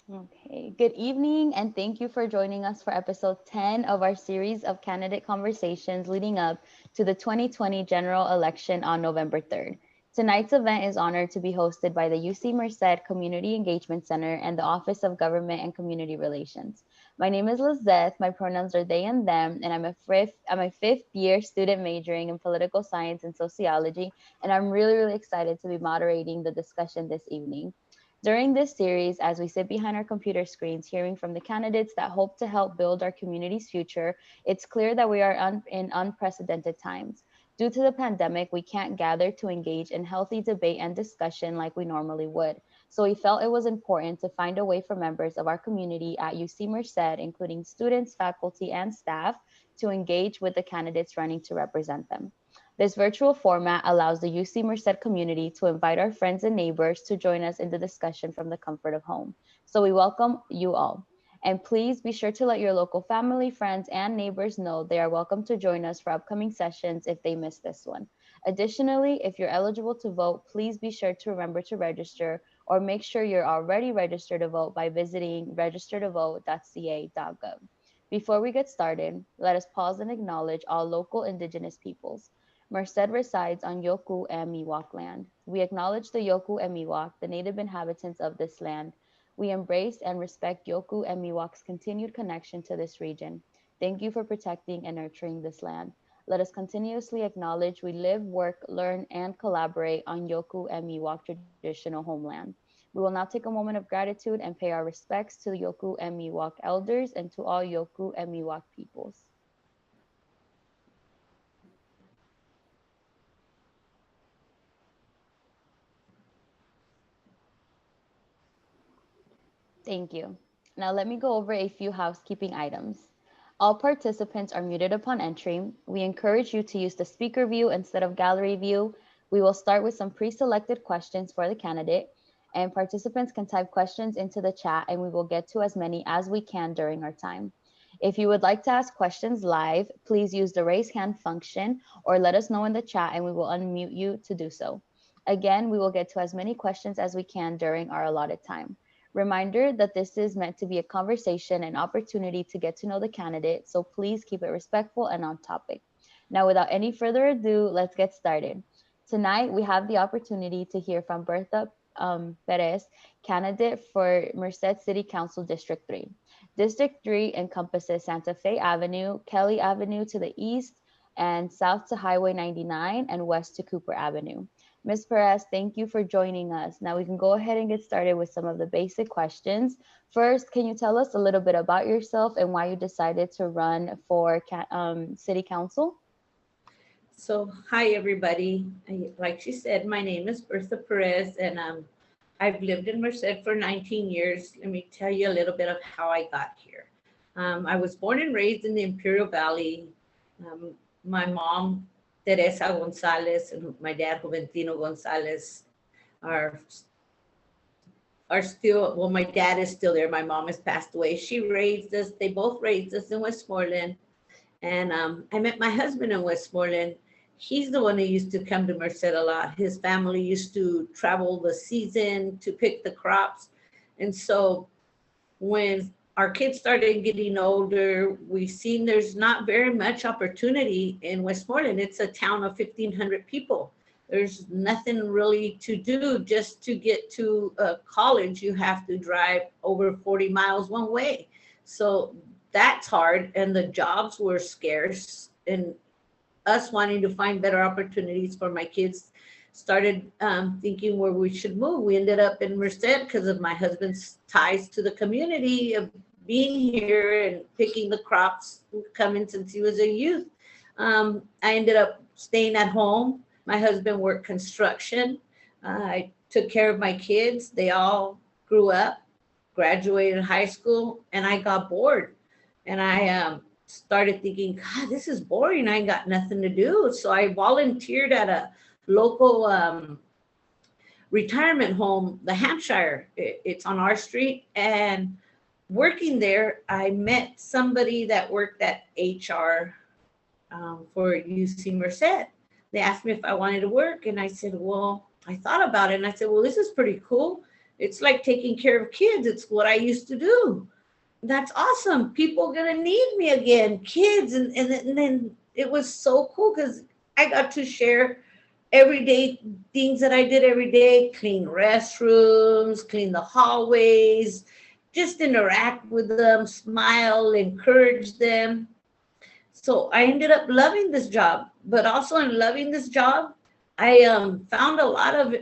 Okay, good evening, and thank you for joining us for episode 10 of our series of candidate conversations leading up to the 2020 general election on November 3rd. Tonight's event is honored to be hosted by the UC Merced Community Engagement Center and the Office of Government and Community Relations. My name is Lizeth, my pronouns are they and them, and I'm a fifth year student majoring in political science and sociology, and I'm really excited to be moderating the discussion this evening. During this series, as we sit behind our computer screens hearing from the candidates that hope to help build our community's future, it's clear that we are in unprecedented times. Due to the pandemic, we can't gather to engage in healthy debate and discussion like we normally would. So we felt it was important to find a way for members of our community at UC Merced, including students, faculty, and staff, to engage with the candidates running to represent them. This virtual format allows the UC Merced community to invite our friends and neighbors to join us in the discussion from the comfort of home. So we welcome you all. And please be sure to let your local family, friends, and neighbors know they are welcome to join us for upcoming sessions if they miss this one. Additionally, if you're eligible to vote, please be sure to remember to register or make sure you're already registered to vote by visiting registertovote.ca.gov. Before we get started, let us pause and acknowledge all local indigenous peoples. Merced resides on Yoku and Miwok land. We acknowledge the Yoku and Miwok, the native inhabitants of this land. We embrace and respect Yoku and Miwok's continued connection to this region. Thank you for protecting and nurturing this land. Let us continuously acknowledge we live, work, learn, and collaborate on Yoku and Miwok traditional homeland. We will now take a moment of gratitude and pay our respects to the Yoku and Miwok elders and to all Yoku and Miwok peoples. Thank you. Now let me go over a few housekeeping items. All participants are muted upon entry. We encourage you to use the speaker view instead of gallery view. We will start with some pre-selected questions for the candidate, and participants can type questions into the chat and we will get to as many as we can during our time. If you would like to ask questions live, please use the raise hand function or let us know in the chat and we will unmute you to do so. Again, we will get to as many questions as we can during our allotted time. Reminder that this is meant to be a conversation and opportunity to get to know the candidate, so please keep it respectful and on topic. Now, without any further ado, let's get started. Tonight, we have the opportunity to hear from Bertha Perez, candidate for Merced City Council District 3. District 3 encompasses Santa Fe Avenue, Kelly Avenue to the east, and south to Highway 99 and west to Cooper Avenue. Ms. Perez, thank you for joining us. Now we can go ahead and get started with some of the basic questions. First, can you tell us a little bit about yourself and why you decided to run for city council? So, hi everybody. Like she said, my name is Bertha Perez, and I've lived in Merced for 19 years. Let me tell you a little bit of how I got here. I was born and raised in the Imperial Valley. Um, my mom, Teresa Gonzalez, and my dad, Juventino Gonzalez, are are still, well, my dad is still there. My mom has passed away. She raised us. They both raised us in Westmoreland. And I met my husband in Westmoreland. He's the one who used to come to Merced a lot. His family used to travel the season to pick the crops. And so when our kids started getting older, we've seen there's not very much opportunity in Westmoreland. It's a town of 1,500 people. There's nothing really to do. Just to get to college, you have to drive over 40 miles one way. So that's hard. And the jobs were scarce. And us wanting to find better opportunities for my kids started thinking where we should move. We ended up in Merced because of my husband's ties to the community of being here and picking the crops coming since he was a youth. I ended up staying at home. My husband worked construction. I took care of my kids. They all grew up, graduated high school, and I got bored. And I started thinking, God, this is boring. I ain't got nothing to do. So I volunteered at a local retirement home, the Hampshire. It's on our street. And working there, I met somebody that worked at HR for UC Merced. They asked me if I wanted to work. And I said, well, I thought about it. And I said, well, this is pretty cool. It's like taking care of kids. It's what I used to do. That's awesome. People are gonna need me again, kids, and then it was so cool because I got to share everyday things that I did every day: clean restrooms, clean the hallways, just interact with them, smile, encourage them. So I ended up loving this job, but also in loving this job, I found a lot of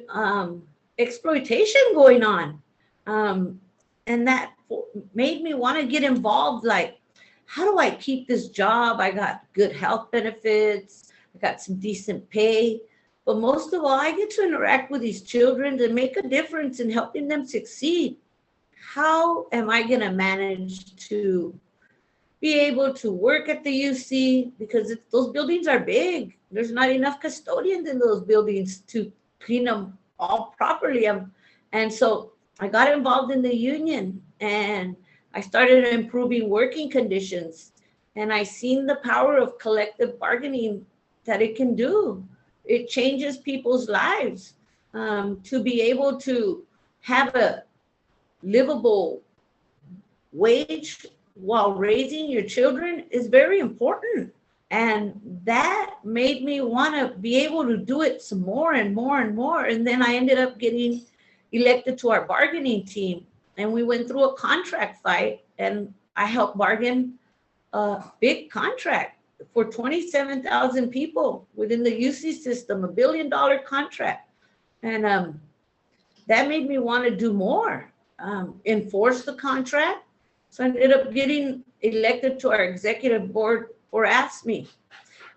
exploitation going on. Um, and that made me want to get involved. Like, how do I keep this job? I got good health benefits, I got some decent pay. But most of all, I get to interact with these children to make a difference in helping them succeed. How am I going to manage to be able to work at the UC, because those buildings are big. There's not enough custodians in those buildings to clean them all properly. And so I got involved in the union and I started improving working conditions. And I seen the power of collective bargaining that it can do. It changes people's lives. To be able to have a livable wage while raising your children is very important. And that made me want to be able to do it some more and more and more. And then I ended up getting elected to our bargaining team. And we went through a contract fight, and I helped bargain a big contract for 27,000 people within the UC system, $1 billion contract. And that made me want to do more, enforce the contract. So I ended up getting elected to our executive board for ASME.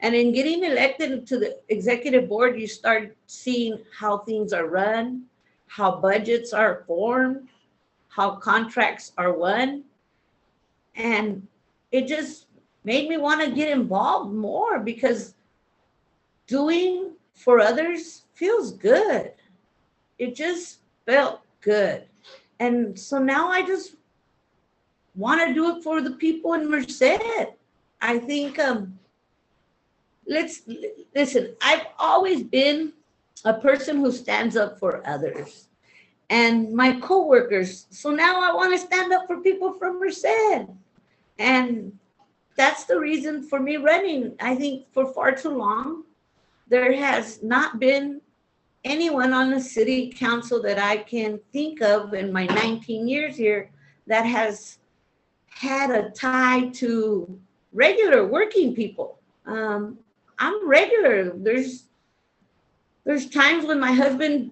And in getting elected to the executive board, you start seeing how things are run, how budgets are formed, how contracts are won. And it just made me want to get involved more, because doing for others feels good. It just felt good. And so now I just want to do it for the people in Merced. I think, let's listen, I've always been a person who stands up for others and my coworkers. So now I want to stand up for people from Merced. And that's the reason for me running. I think for far too long, there has not been anyone on the city council that I can think of in my 19 years here that has had a tie to regular working people. I'm regular. There's times when my husband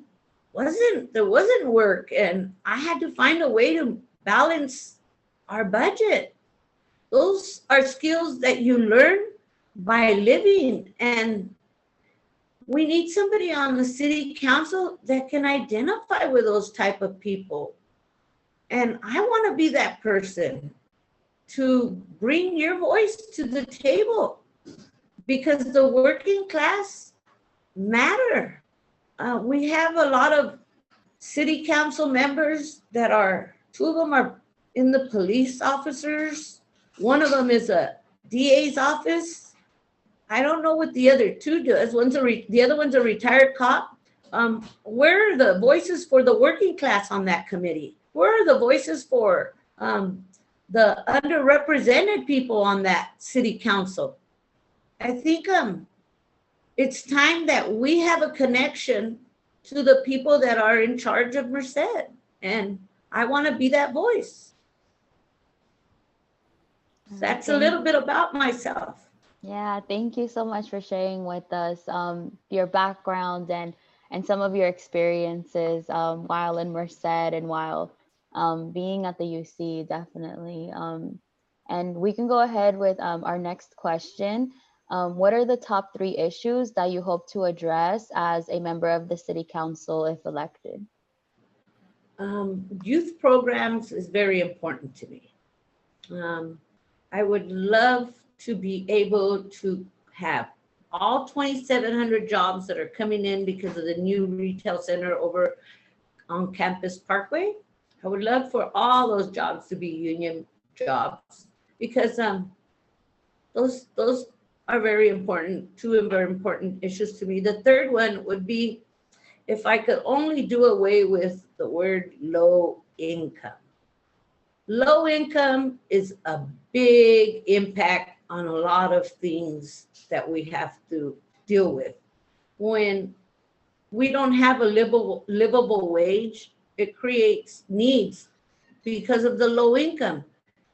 there wasn't work, and I had to find a way to balance our budget. Those are skills that you learn by living, and we need somebody on the city council that can identify with those type of people. And I want to be that person to bring your voice to the table, because the working class matter. We have a lot of city council members that are, two of them are in the police officers. One of them is a DA's office. I don't know what the other two does. The other one's a retired cop. Where are the voices for the working class on that committee? Where are the voices for the underrepresented people on that city council? I think it's time that we have a connection to the people that are in charge of Merced. And I want to be that voice. That's a little bit about myself. Yeah, thank you so much for sharing with us your background and some of your experiences while in Merced and while being at the UC, definitely. And we can go ahead with our next question. What are the top 3 issues that you hope to address as a member of the City Council if elected? Youth programs is very important to me. I would love to be able to have all 2,700 jobs that are coming in because of the new retail center over on Campus Parkway. I would love for all those jobs to be union jobs, because those are very important, 2 very important issues to me. The third one would be if I could only do away with the word low income. Low income is a big impact on a lot of things that we have to deal with. When we don't have a livable wage, it creates needs because of the low income.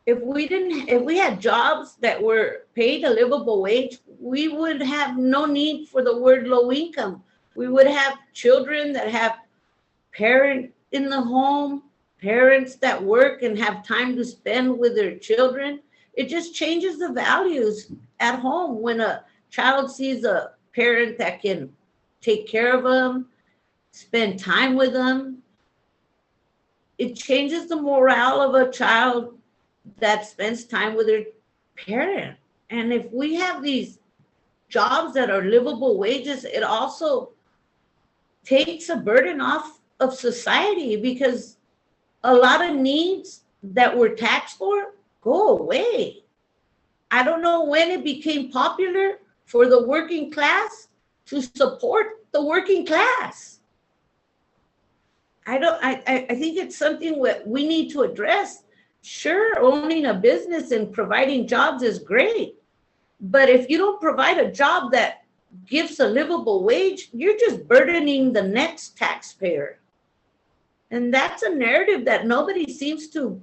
If we had jobs that were paid a livable wage, we would have no need for the word low income. We would have children that have parent in the home, parents that work and have time to spend with their children. It just changes the values at home when a child sees a parent that can take care of them, spend time with them. It changes the morale of a child that spends time with their parent. And if we have these jobs that are livable wages, it also takes a burden off of society because a lot of needs that we're taxed for go away. I don't know when it became popular for the working class to support the working class. I think it's something that we need to address. Sure, owning a business and providing jobs is great. But if you don't provide a job that gives a livable wage, you're just burdening the next taxpayer. And that's a narrative that nobody seems to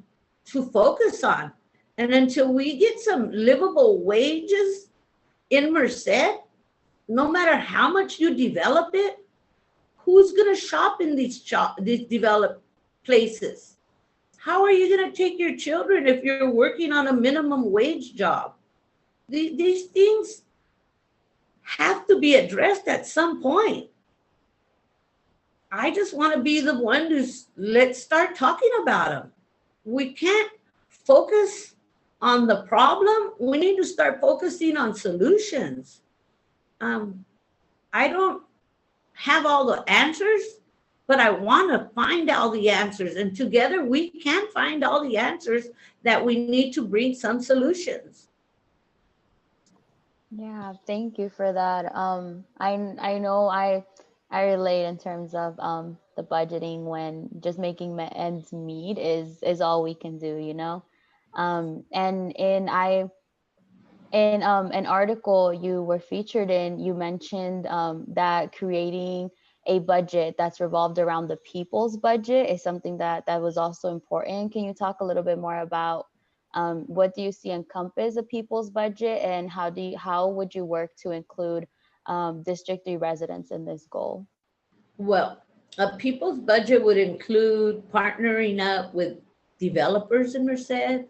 focus on. And until we get some livable wages in Merced, no matter how much you develop it, who's going to shop in these developed places? How are you going to take your children if you're working on a minimum wage job? These things have to be addressed at some point. I just want to be the one to let's start talking about them. We can't focus on the problem. We need to start focusing on solutions. I don't have all the answers, but I want to find all the answers. And together we can find all the answers that we need to bring some solutions. Yeah, thank you for that. I know I relate in terms of the budgeting when just making ends meet is all we can do, you know. And in an article you were featured in, you mentioned that creating a budget that's revolved around the people's budget is something that was also important. Can you talk a little bit more about what do you see encompass a people's budget, and how would you work to include District 3 residents in this goal? Well, a people's budget would include partnering up with developers in Merced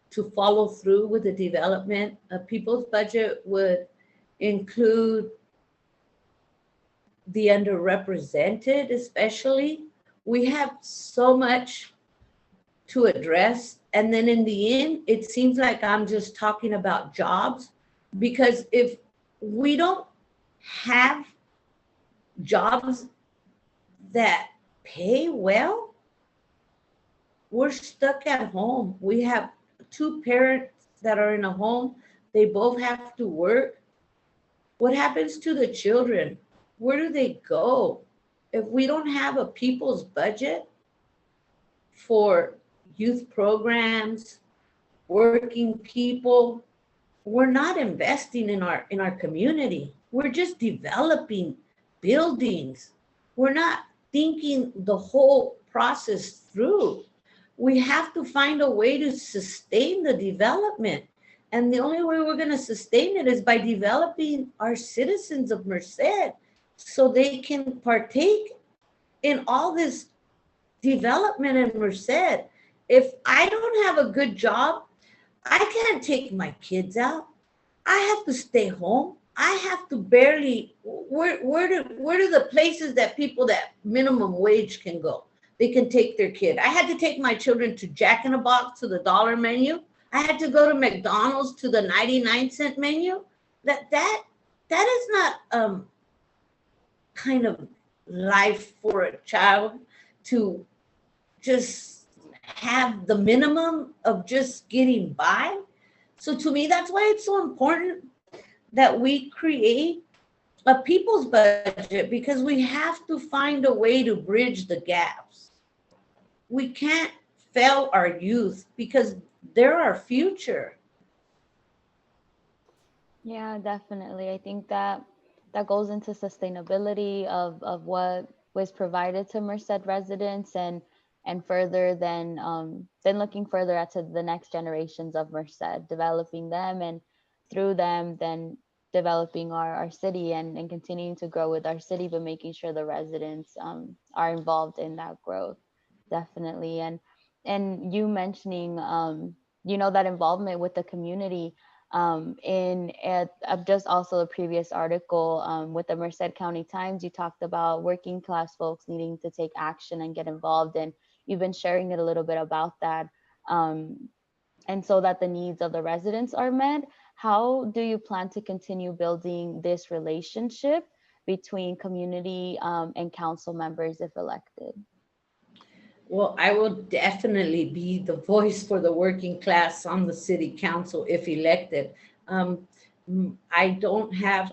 to follow through with the development. A people's budget would include the underrepresented, especially. We have so much to address. And then in the end, it seems like I'm just talking about jobs, because if we don't have jobs that pay well, we're stuck at home. We have two parents that are in a home. They both have to work. What happens to the children? Where do they go? If we don't have a people's budget for youth programs, working people, we're not investing in our community. We're just developing buildings. We're not thinking the whole process through. We have to find a way to sustain the development. And the only way we're going to sustain it is by developing our citizens of Merced so they can partake in all this development in Merced. If I don't have a good job, I can't take my kids out. I have to stay home. I have to barely, where do the places that people that minimum wage can go? They can take their kid. I had to take my children to Jack in the Box, to the dollar menu. I had to go to McDonald's to the 99-cent menu. That is not kind of life for a child, to just have the minimum of just getting by. So to me, that's why it's so important that we create a people's budget, because we have to find a way to bridge the gaps. we can't fail our youth because they're our future. Yeah, definitely. I think that that goes into sustainability of what was provided to Merced residents, and further then looking further at to the next generations of Merced, developing them, and through them then developing our city, and continuing to grow with our city, but making sure the residents are involved in that growth. Definitely. And you mentioning that involvement with the community, in just also a previous article, with the Merced County Times, you talked about working class folks needing to take action and get involved, and you've been sharing it a little bit about that, um, and so that the needs of the residents are met. How do you plan to continue building this relationship between community, and council members if elected? Well, I will definitely be the voice for the working class on the city council if elected. Um, I don't have,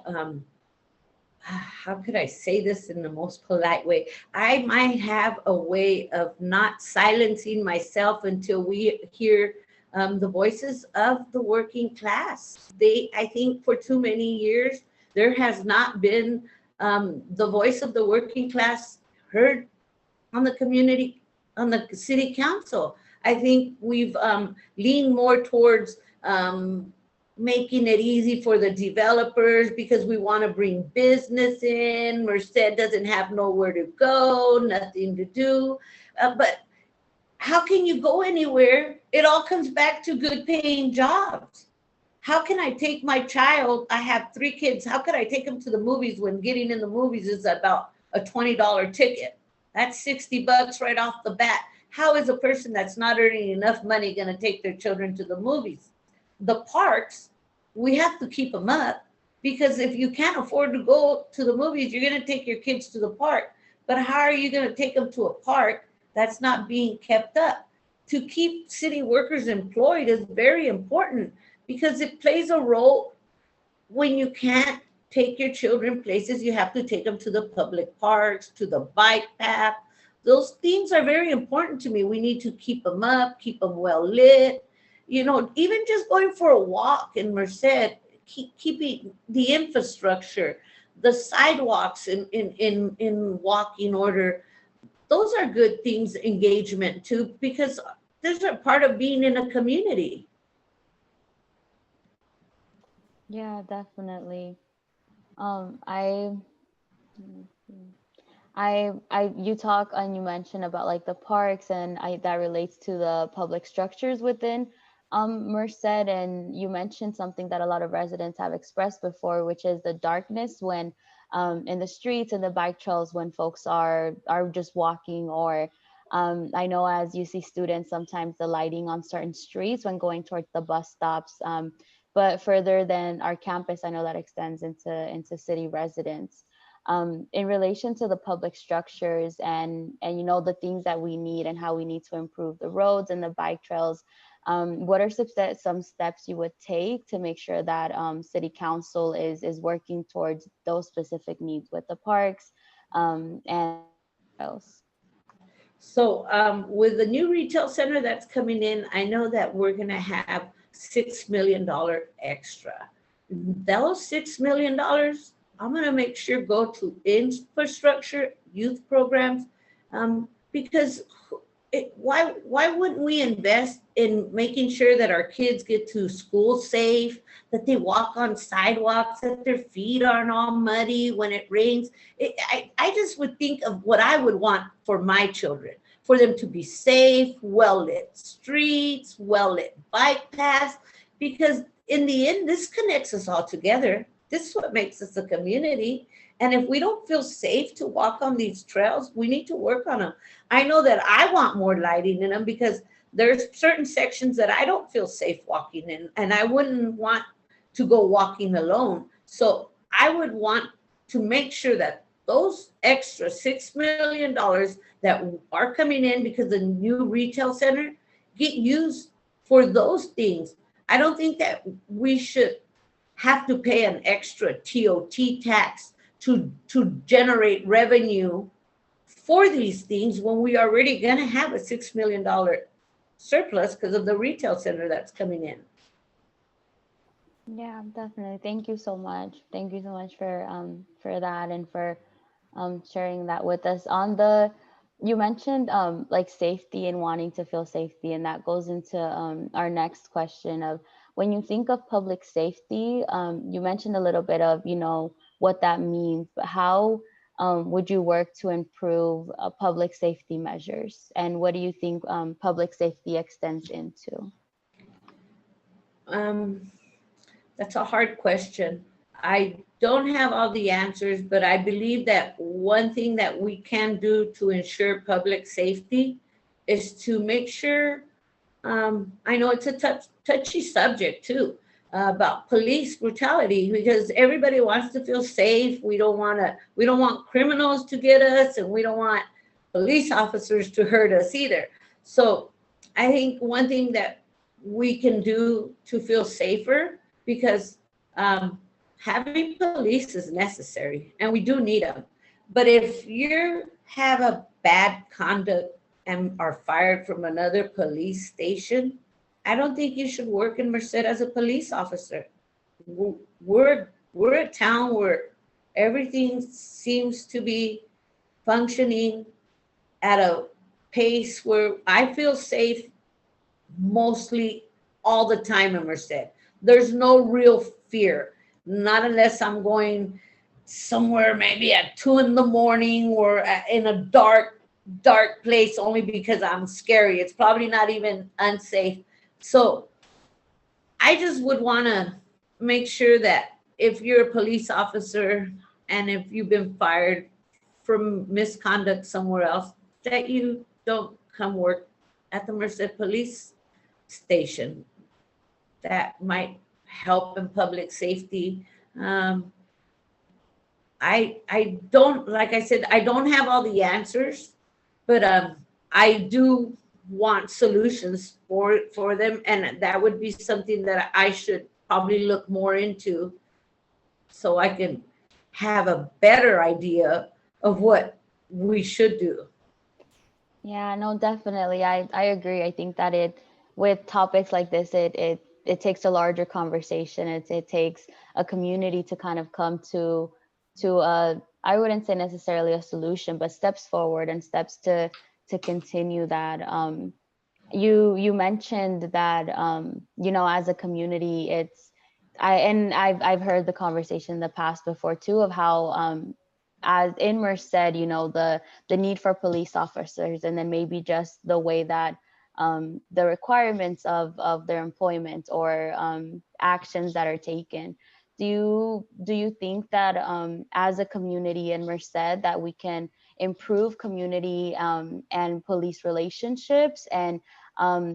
how could I say this in the most polite way? I might have a way of not silencing myself until we hear the voices of the working class. I think for too many years, there has not been the voice of the working class heard on the community, on the city council. I think we've leaned more towards making it easy for the developers because we want to bring business in. Merced doesn't have nowhere to go, nothing to do. But how can you go anywhere? It all comes back to good paying jobs. How can I take my child? I have 3 kids. How could I take them to the movies when getting in the movies is about a $20 ticket? That's $60 right off the bat. How is a person that's not earning enough money going to take their children to the movies? The parks, we have to keep them up because if you can't afford to go to the movies, you're going to take your kids to the park. But how are you going to take them to a park that's not being kept up? To keep city workers employed is very important because it plays a role. When you can't take your children places, you have to take them to the public parks, to the bike path. Those things are very important to me. We need to keep them up, keep them well lit. Even just going for a walk in Merced, keeping the infrastructure, the sidewalks in walking order. Those are good things, engagement too, because those are part of being in a community. Yeah, definitely. I you talk and you mention about like the parks, and that relates to the public structures within Merced, and you mentioned something that a lot of residents have expressed before, which is the darkness when in the streets and the bike trails when folks are just walking, or I know as you see students, sometimes the lighting on certain streets when going towards the bus stops, but further than our campus, I know that extends into city residents, in relation to the public structures, and the things that we need and how we need to improve the roads and the bike trails. What are some steps you would take to make sure that city council is working towards those specific needs with the parks, and trails? So with the new retail center that's coming in, I know that we're going to have $6 million extra. Those $6 million, I'm going to make sure go to infrastructure, youth programs, because why wouldn't we invest in making sure that our kids get to school safe, that they walk on sidewalks, that their feet aren't all muddy when it rains? I just would think of what I would want for my children, for them to be safe, well-lit streets, well-lit bike paths, because in the end, this connects us all together. This is what makes us a community. And if we don't feel safe to walk on these trails, we need to work on them. I know that I want more lighting in them because there's certain sections that I don't feel safe walking in, and I wouldn't want to go walking alone. So I would want to make sure that those extra $6 million that are coming in because of the new retail center get used for those things. I don't think that we should have to pay an extra TOT tax to generate revenue for these things when we are already going to have a $6 million surplus because of the retail center that's coming in. Yeah, definitely. Thank you so much. Thank you so much for that and for sharing that with us. On the You mentioned like safety and wanting to feel safety, and that goes into our next question of when you think of public safety, you mentioned a little bit of, what that means, but how would you work to improve public safety measures? And what do you think public safety extends into? Um, that's a hard question. I don't have all the answers, but I believe that one thing that we can do to ensure public safety is to make sure. I know it's a touchy subject too, about police brutality, because everybody wants to feel safe. We don't want criminals to get us, and we don't want police officers to hurt us either. So I think one thing that we can do to feel safer, because um, having police is necessary and we do need them. But if you have a bad conduct and are fired from another police station, I don't think you should work in Merced as a police officer. We're a town where everything seems to be functioning at a pace where I feel safe mostly all the time in Merced. There's no real fear, not unless I'm going somewhere maybe at 2 in the morning or in a dark place, only because I'm scary. It's probably not even unsafe. So I just would want to make sure that if you're a police officer and if you've been fired from misconduct somewhere else, that you don't come work at the Merced Police Station. That might help in public safety. Um, I don't, like I said, I don't have all the answers, but I do want solutions for them, and that would be something that I should probably look more into, so I can have a better idea of what we should do. Yeah, no, definitely. I agree. I think that with topics like this, it takes a larger conversation. It takes a community to kind of come to I wouldn't say necessarily a solution, but steps forward and steps to continue that. You mentioned that as a community, I've heard the conversation in the past before too, of how as in Merced, the need for police officers, and then maybe just the way that the requirements of their employment or actions that are taken. Do you think that as a community in Merced that we can improve community and police relationships, and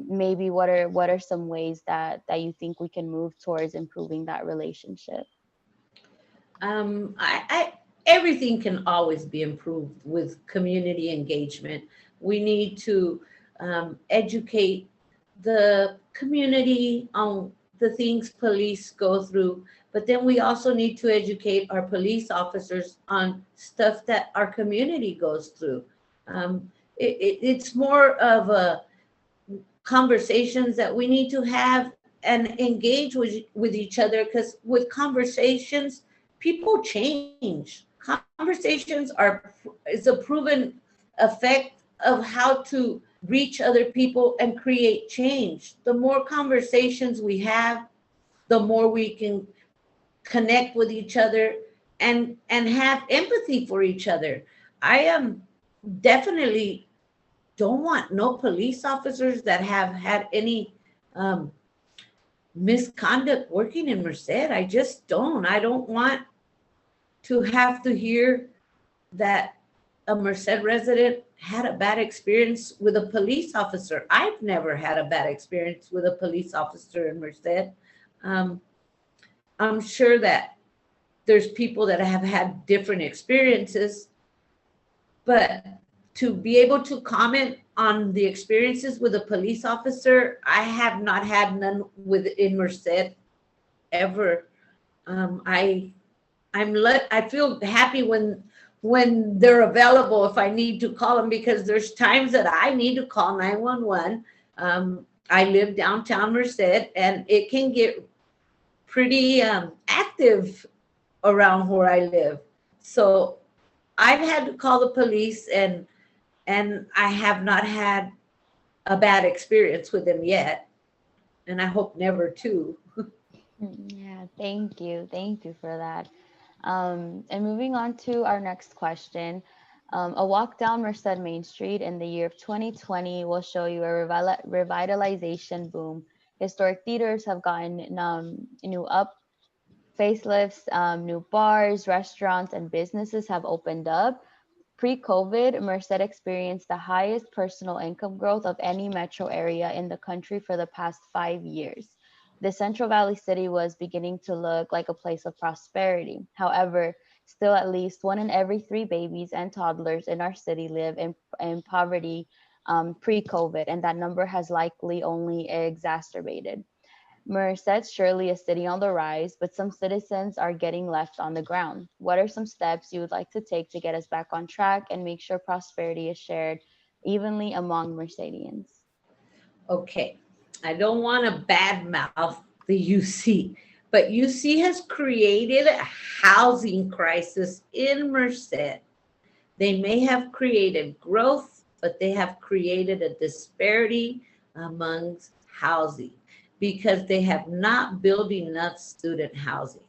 maybe what are some ways that you think we can move towards improving that relationship? I everything can always be improved with community engagement. We need to educate the community on the things police go through, but then we also need to educate our police officers on stuff that our community goes through. It's more of a conversations that we need to have and engage with each other, because with conversations people change. Conversations is a proven effect of how to reach other people and create change. The more conversations we have, the more we can connect with each other and have empathy for each other. I am definitely don't want no police officers that have had any um, misconduct working in Merced. I just don't. I don't want to have to hear that a Merced resident had a bad experience with a police officer. I've never had a bad experience with a police officer in Merced. Um, I'm sure that there's people that have had different experiences, but to be able to comment on the experiences with a police officer, I have not had none with in Merced ever. I I feel happy when they're available if I need to call them, because there's times that I need to call 911. I live downtown Merced, and it can get pretty active around where I live. So I've had to call the police, and I have not had a bad experience with them yet, and I hope never to. Yeah, thank you. Thank you for that. And moving on to our next question. A walk down Merced Main Street in the year of 2020 will show you a revitalization boom. Historic theaters have gotten new up facelifts, new bars, restaurants, and businesses have opened up. Pre-COVID, Merced experienced the highest personal income growth of any metro area in the country for the past 5 years. The Central Valley city was beginning to look like a place of prosperity. However, still at least one in every three babies and toddlers in our city live in poverty pre-COVID, and that number has likely only exacerbated. Merced surely is city on the rise, but some citizens are getting left on the ground. What are some steps you would like to take to get us back on track and make sure prosperity is shared evenly among Mercedians? Okay, I don't want to badmouth the UC, but UC has created a housing crisis in Merced. They may have created growth, but they have created a disparity amongst housing because they have not built enough student housing.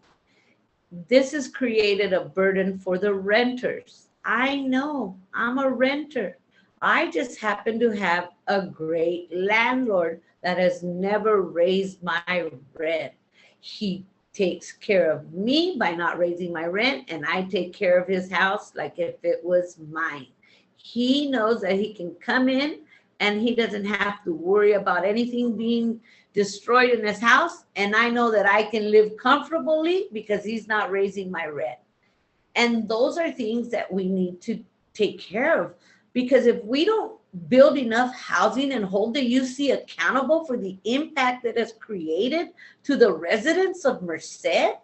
This has created a burden for the renters. I know, I'm a renter. I just happen to have a great landlord that has never raised my rent. He takes care of me by not raising my rent, and I take care of his house like if it was mine. He knows that he can come in and he doesn't have to worry about anything being destroyed in his house. And I know that I can live comfortably because he's not raising my rent. And those are things that we need to take care of, because if we don't build enough housing and hold the UC accountable for the impact that has created to the residents of Merced,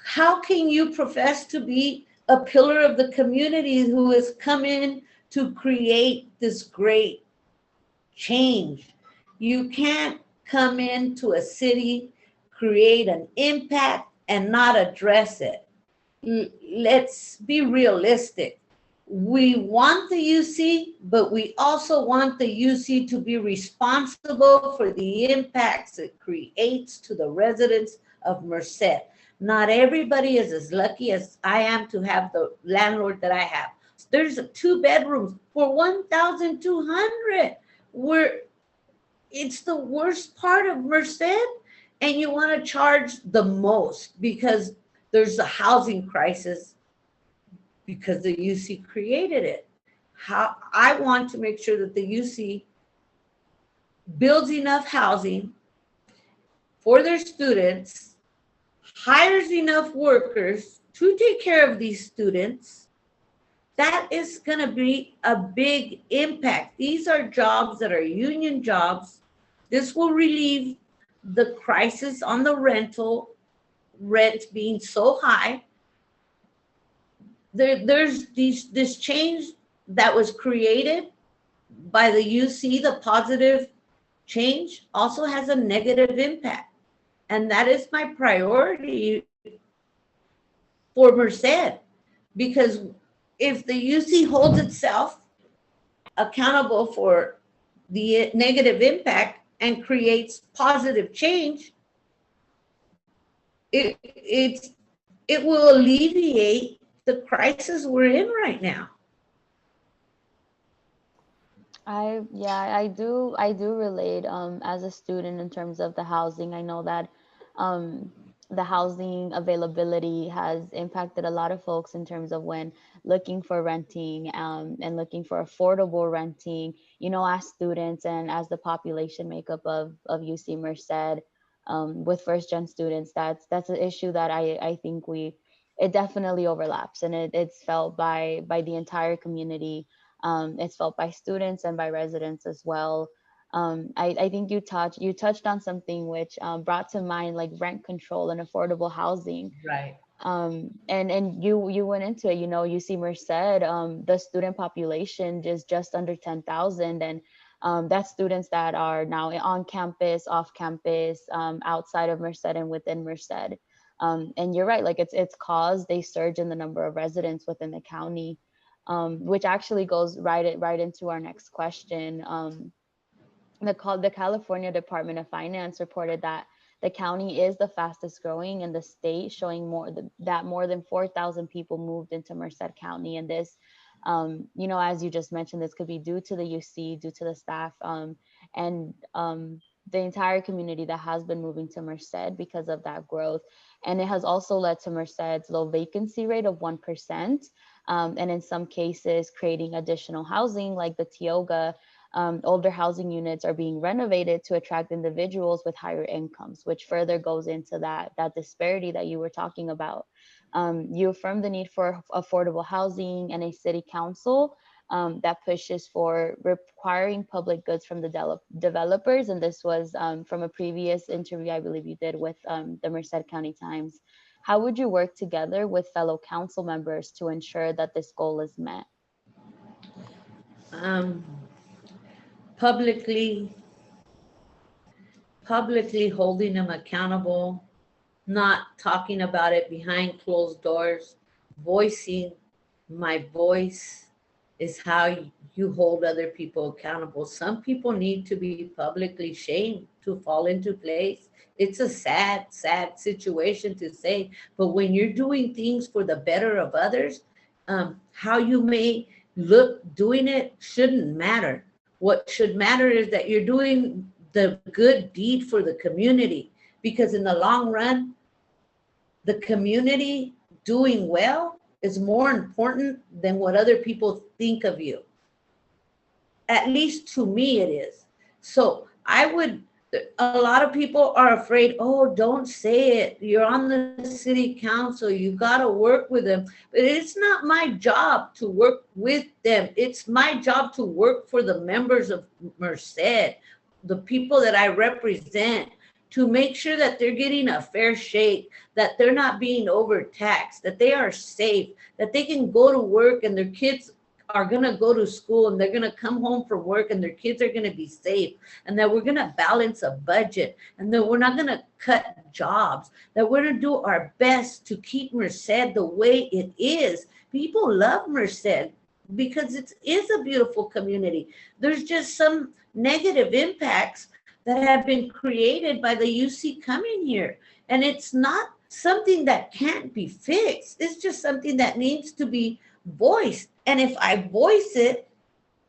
how can you profess to be a pillar of the community who has come in to create this great change? You can't come into a city, create an impact, and not address it. Let's be realistic. We want the UC, but we also want the UC to be responsible for the impacts it creates to the residents of Merced. Not everybody is as lucky as I am to have the landlord that I have. There's 2 bedrooms for 1,200. Where it's the worst part of Merced, and you want to charge the most because there's a housing crisis because the UC created it. How I want to make sure that the UC builds enough housing for their students, hires enough workers to take care of these students. That is going to be a big impact. These are jobs that are union jobs. This will relieve the crisis on the rent being so high. There's this change that was created by the UC, the positive change, also has a negative impact. And that is my priority for Merced, because if the UC holds itself accountable for the negative impact and creates positive change, it will alleviate the crisis we're in right now. I do relate as a student in terms of the housing. I know that um the housing availability has impacted a lot of folks in terms of when looking for renting and looking for affordable renting, as students and as the population makeup of UC Merced, with first gen students, that's an issue that I think it definitely overlaps, and it's felt by the entire community. It's felt by students and by residents as well. I think you touched on something which brought to mind like rent control and affordable housing. Right. And you went into it, UC Merced, the student population is just under 10,000, and that's students that are now on campus, off campus, outside of Merced and within Merced. And you're right, like it's caused a surge in the number of residents within the county, which actually goes right into our next question. The California Department of Finance reported that the county is the fastest growing in the state, showing that more than 4,000 people moved into Merced County. And this, as you just mentioned, this could be due to the UC, due to the staff, and the entire community that has been moving to Merced because of that growth. And it has also led to Merced's low vacancy rate of 1%. And in some cases, creating additional housing like the Tioga. Older housing units are being renovated to attract individuals with higher incomes, which further goes into that disparity that you were talking about. You affirm the need for affordable housing and a city council that pushes for requiring public goods from the developers. And this was from a previous interview I believe you did with the Merced County Times. How would you work together with fellow council members to ensure that this goal is met? Um, publicly, publicly holding them accountable, not talking about it behind closed doors, voicing my voice is how you hold other people accountable. Some people need to be publicly shamed to fall into place. It's a sad, sad situation to say, but when you're doing things for the better of others, how you may look doing it shouldn't matter. What should matter is that you're doing the good deed for the community, because in the long run, the community doing well is more important than what other people think of you. At least to me, it is. So I would, a lot of people are afraid, oh, don't say it. You're on the city council. You got to work with them. But it's not my job to work with them. It's my job to work for the members of Merced, the people that I represent, to make sure that they're getting a fair shake, that they're not being overtaxed, that they are safe, that they can go to work and their kids are going to go to school and they're going to come home from work and their kids are going to be safe, and that we're going to balance a budget, and that we're not going to cut jobs, that we're going to do our best to keep Merced the way it is. People love Merced because it is a beautiful community. There's just some negative impacts that have been created by the UC coming here. And it's not something that can't be fixed. It's just something that needs to be voiced. And if I voice it,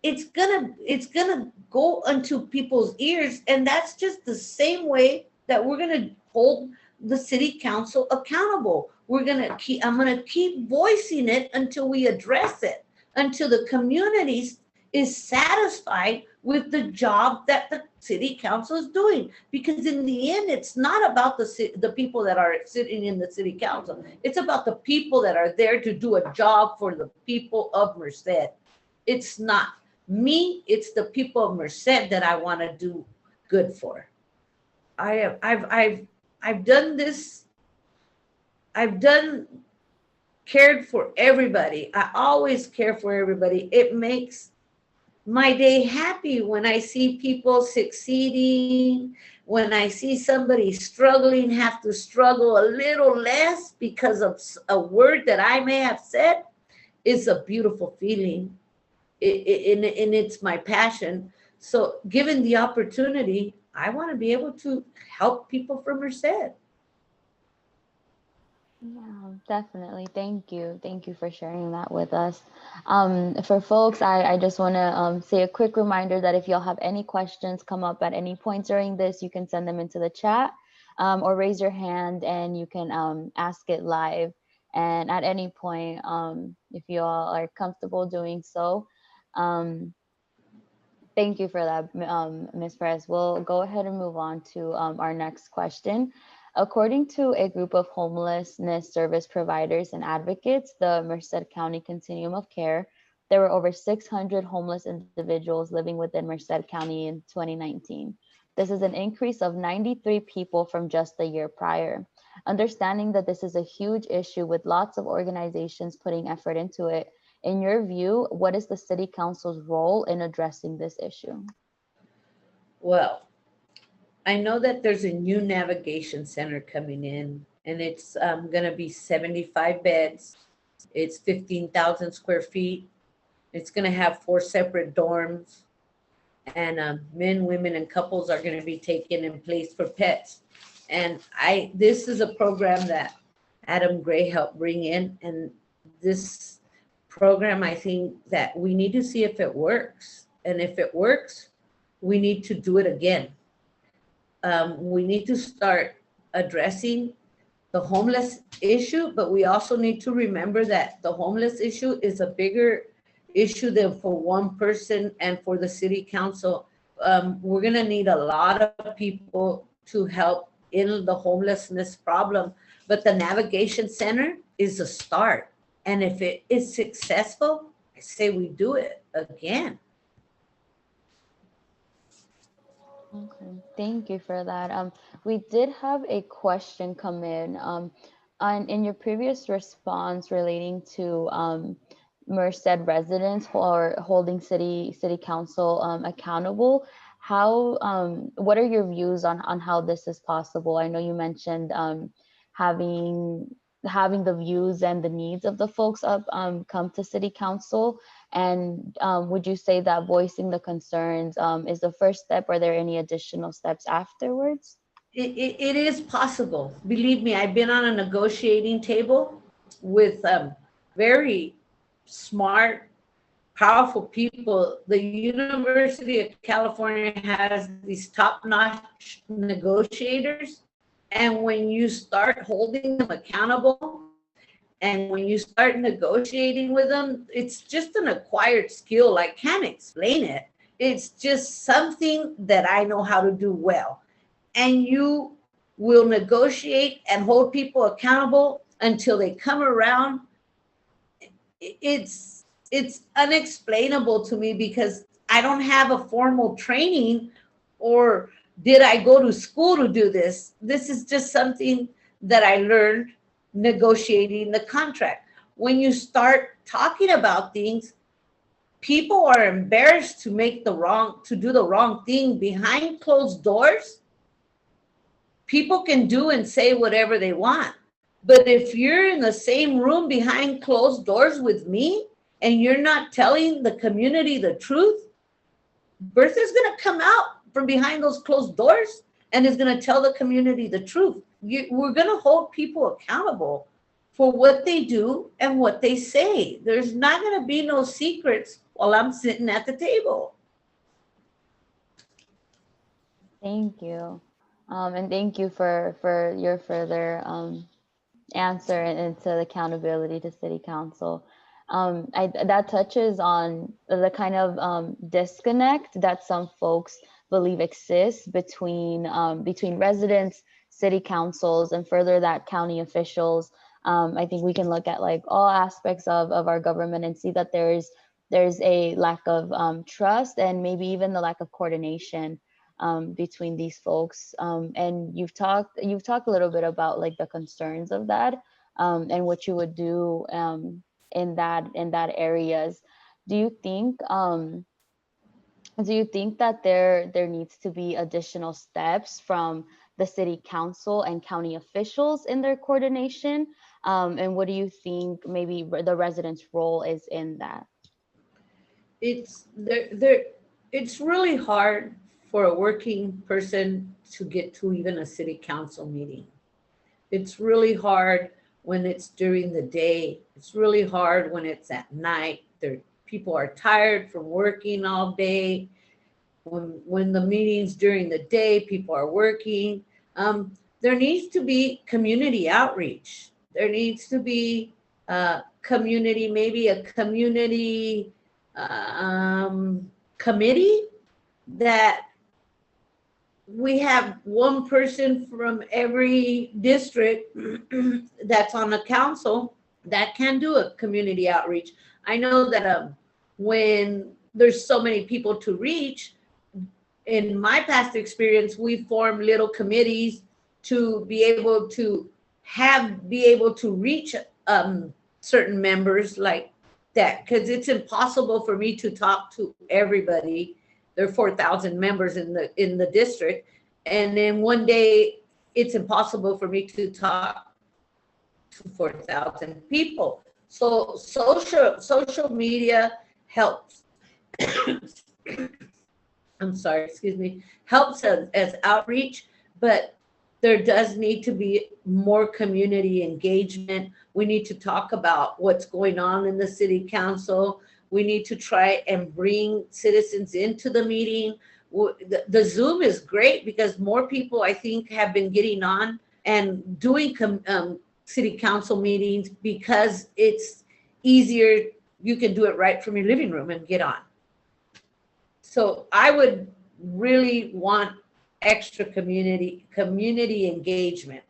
it's gonna go into people's ears. And that's just the same way that we're gonna hold the city council accountable. I'm gonna keep voicing it until we address it, until the communities is satisfied with the job that the city council is doing. Because in the end, it's not about the people that are sitting in the city council. It's about the people that are there to do a job for the people of Merced. It's not me, it's the people of Merced that I want to do good for. I've done this. I've done cared for everybody. I always care for everybody. It makes my day happy when I see people succeeding, when I see somebody struggling, have to struggle a little less because of a word that I may have said. It's a beautiful feeling. And it's my passion. So given the opportunity, I want to be able to help people from Merced. Yeah, definitely. Thank you. Thank you for sharing that with us. For folks, I just want to say a quick reminder that if y'all have any questions come up at any point during this, you can send them into the chat, or raise your hand and you can ask it live. And at any point, if you all are comfortable doing so, um, thank you for that, Ms. Perez. We'll go ahead and move on to our next question. According to a group of homelessness service providers and advocates, the Merced County Continuum of Care, there were over 600 homeless individuals living within Merced County in 2019. This is an increase of 93 people from just the year prior. Understanding that this is a huge issue with lots of organizations putting effort into it. In your view, what is the city council's role in addressing this issue? Well, I know that there's a new navigation center coming in, and it's going to be 75 beds. It's 15,000 square feet. It's going to have 4 separate dorms, and men, women, and couples are going to be taken in place for pets. And this is a program that Adam Gray helped bring in, and this program, I think that we need to see if it works, and if it works, we need to do it again. We need to start addressing the homeless issue, but we also need to remember that the homeless issue is a bigger issue than for one person and for the city council. We're going to need a lot of people to help in the homelessness problem, but the navigation center is a start. And if it is successful, I say we do it again. Okay, thank you for that. We did have a question come in. In your previous response relating to Merced residents or holding city council accountable, what are your views on how this is possible? I know you mentioned having the views and the needs of the folks up come to city council. And would you say that voicing the concerns is the first step? Are there any additional steps afterwards? It is possible. Believe me, I've been on a negotiating table with very smart, powerful people. The University of California has these top-notch negotiators. And when you start holding them accountable, and when you start negotiating with them, it's just an acquired skill. I can't explain it. It's just something that I know how to do well. And you will negotiate and hold people accountable until they come around. It's unexplainable to me because I don't have a formal training, or did I go to school to do this? This is just something that I learned negotiating the contract. When you start talking about things, people are embarrassed to do the wrong thing behind closed doors. People can do and say whatever they want. But if you're in the same room behind closed doors with me and you're not telling the community the truth, Bertha's going to come out from behind those closed doors and is going to tell the community the truth. We're going to hold people accountable for what they do and what they say. There's not going to be no secrets while I'm sitting at the table. Thank you. And thank you for your further answer into the accountability to city council. That touches on the kind of disconnect that some folks believe exists between residents, city councils, and further that county officials. I think we can look at like all aspects of our government and see that there's a lack of trust and maybe even the lack of coordination between these folks. And you've talked a little bit about like the concerns of that and what you would do in that areas. Do you think that there needs to be additional steps from the city council and county officials in their coordination? And what do you think maybe the residents' role is in that? It's really hard for a working person to get to even a city council meeting. It's really hard when it's during the day. It's really hard when it's at night. People are tired from working all day. When the meeting's during the day, people are working. There needs to be community outreach. There needs to be maybe a community committee that we have one person from every district that's on the council that can do a community outreach. I know that when there's so many people to reach, in my past experience, we form little committees to be able to be able to reach certain members like that, because it's impossible for me to talk to everybody. There are 4,000 members in the district, and then one day it's impossible for me to talk to 4,000 people. So social media helps. I'm sorry, excuse me, helps as outreach, but there does need to be more community engagement. We need to talk about what's going on in the city council. We need to try and bring citizens into the meeting. The Zoom is great because more people, I think, have been getting on and doing city council meetings because it's easier. You can do it right from your living room and get on. So I would really want extra community engagement.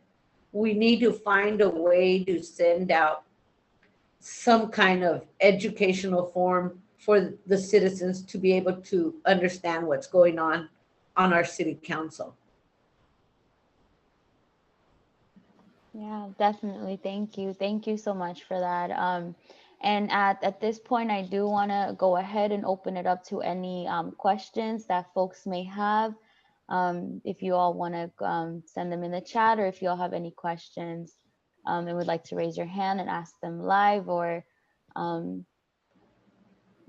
We need to find a way to send out some kind of educational form for the citizens to be able to understand what's going on our city council. Yeah, definitely. Thank you. Thank you so much for that. And at this point, I do want to go ahead and open it up to any questions that folks may have. If you all want to send them in the chat, or if you all have any questions and would like to raise your hand and ask them live, or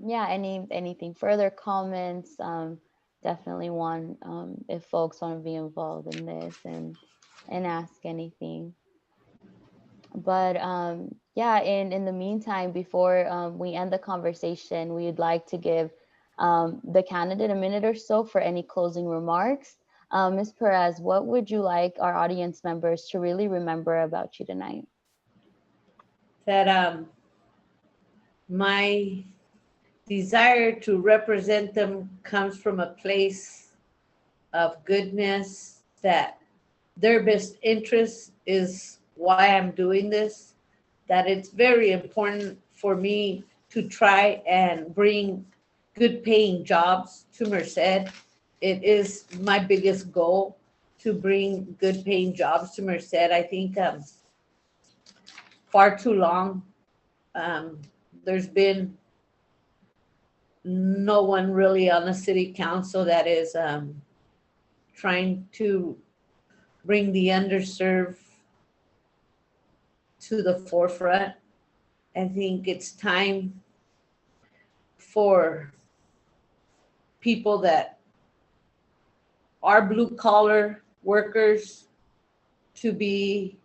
yeah, anything further, comments, definitely want if folks want to be involved in this and ask anything. But yeah, in the meantime, before we end the conversation, we'd like to give the candidate a minute or so for any closing remarks. Ms. Perez, what would you like our audience members to really remember about you tonight? That my desire to represent them comes from a place of goodness, that their best interest is why I'm doing this, that it's very important for me to try and bring good paying jobs to Merced. It is my biggest goal to bring good paying jobs to Merced. I think far too long there's been no one really on the city council that is trying to bring the underserved to the forefront. I think it's time for people that are blue collar workers to be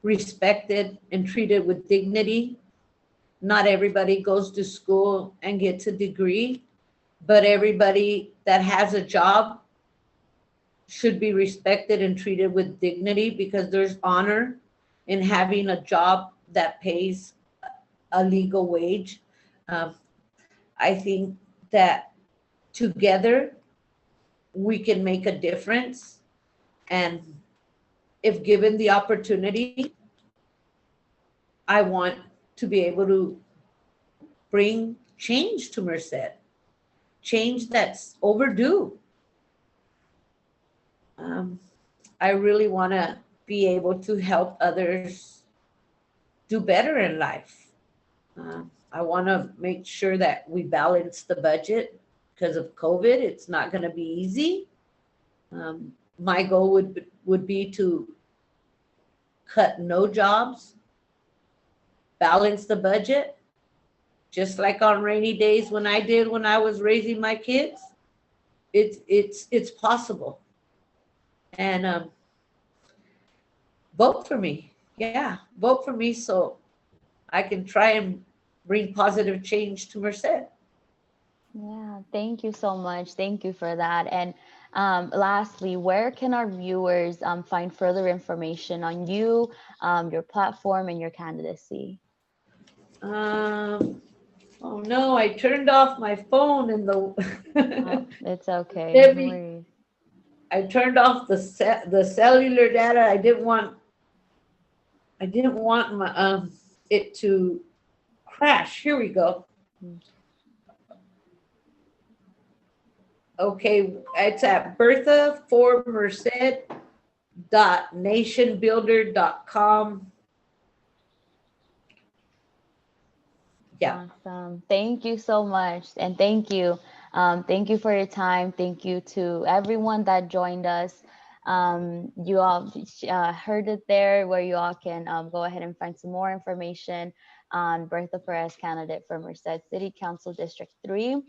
respected and treated with dignity. Not everybody goes to school and gets a degree, but everybody that has a job should be respected and treated with dignity, because there's honor in having a job that pays a legal wage. I think that together we can make a difference. And if given the opportunity, I want to be able to bring change to Merced, change that's overdue. I really want to be able to help others do better in life. I want to make sure that we balance the budget. Because of COVID, it's not going to be easy. My goal would be to cut no jobs, balance the budget, just like on rainy days when I was raising my kids. It's possible. And vote for me. Yeah, vote for me so I can try and bring positive change to Merced. Yeah, thank you so much. Thank you for that. And lastly, where can our viewers find further information on you, your platform, and your candidacy? Oh no, I turned off my phone in the. It's okay. Let No me- worries. I turned off the cellular data. I didn't want my it to crash. Here we go. Okay, it's at Bertha for Merced www.nationbuilder.com. Yeah. Awesome. Thank you so much. And thank you. Thank you for your time. Thank you to everyone that joined us. You all heard it there where you all can go ahead and find some more information on Bertha Perez, candidate for Merced City Council District 3.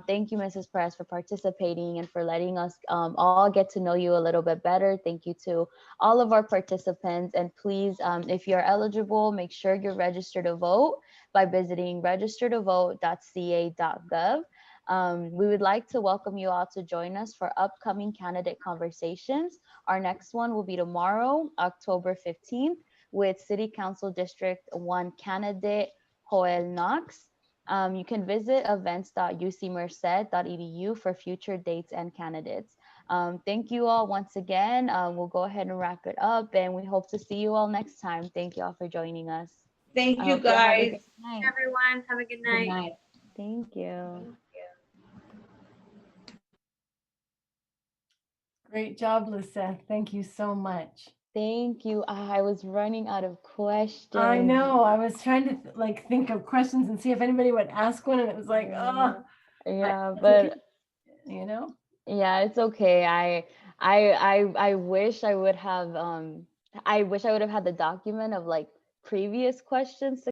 Thank you, Mrs. Perez, for participating and for letting us all get to know you a little bit better. Thank you to all of our participants. And please, if you're eligible, make sure you're registered to vote by visiting registertovote.ca.gov. We would like to welcome you all to join us for upcoming candidate conversations. Our next one will be tomorrow, October 15th, with City Council District 1 candidate Joel Knox. You can visit events.ucmerced.edu for future dates and candidates. Thank you all once again. We'll go ahead and wrap it up, and we hope to see you all next time. Thank you all for joining us. I Thank you hope you all have a guys. good night. Everyone, have a good Good night. night. Thank you. Thank you. Great job, Lisette. Thank you so much. Thank you. I was running out of questions. I know. I was trying to think of questions and see if anybody would ask one, and it was like, oh, Yeah, it's but okay, you know. yeah, it's okay. I wish I would have I wish I would have had the document of like previous questions to